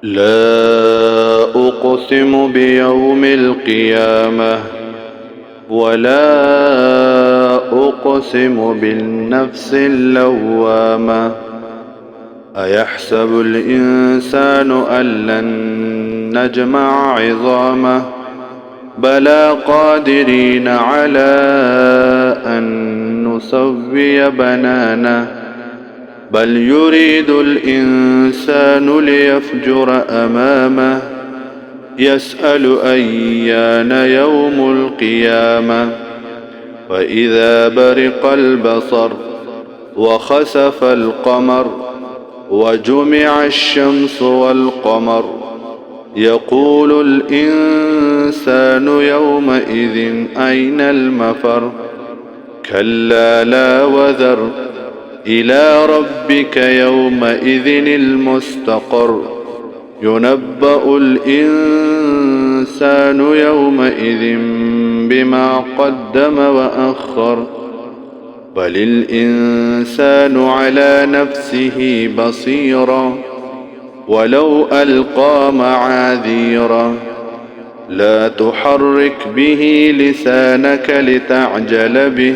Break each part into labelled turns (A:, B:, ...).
A: لا أقسم بيوم القيامة ولا أقسم بالنفس اللوامة. أيحسب الإنسان أن لن نجمع عظامه بلى قادرين على أن نسوي بنانه بل يريد الإنسان ليفجر أمامه يسأل أيان يوم القيامة. فإذا برق البصر وخسف القمر وجمع الشمس والقمر يقول الإنسان يومئذ أين المفر. كلا لا وزر إلى ربك يومئذ المستقر. ينبأ الإنسان يومئذ بما قدم وأخر. بل الإنسان على نفسه بصيرا ولو ألقى معاذيرا. لا تحرك به لسانك لتعجل به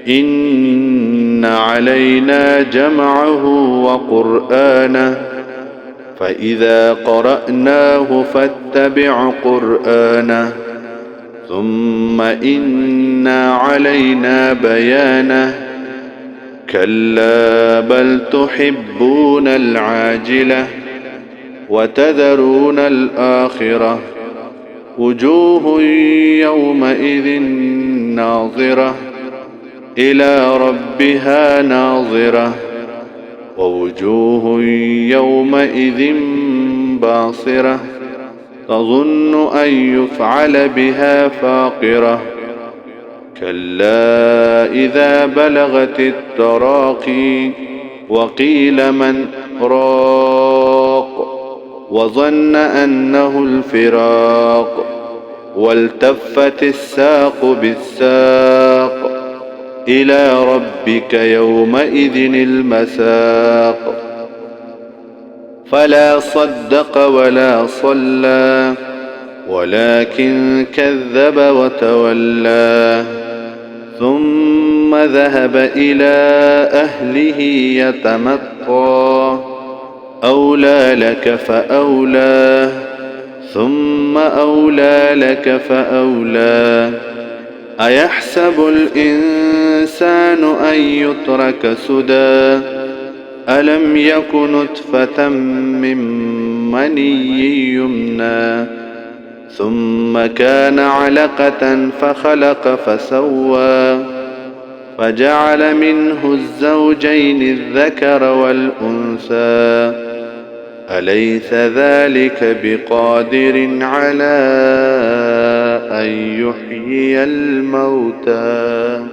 A: إن علينا جمعه وقرآنه فإذا قرأناه فاتبع قرآنه ثم إن علينا بيانه. كلا بل تحبون العاجلة وتذرون الآخرة. وجوه يومئذ ناظرة إلى ربها ناظرة ووجوه يومئذ باصرة تظن أن يفعل بها فاقرة. كلا إذا بلغت التراقي وقيل من راق وظن أنه الفراق والتفت الساق بالساق إلى ربك يومئذ المساق. فلا صدق ولا صلى ولكن كذب وتولى ثم ذهب إلى أهله يتمطى. أولى لك فأولى ثم أولى لك فأولى. أيحسب الإنسان أن يترك سدى ألم يك نطفة من مني يمنى ثم كان علقة فخلق فسوى فجعل منه الزوجين الذكر والأنثى. أليس ذلك بقادر على أن يحيي الموتى.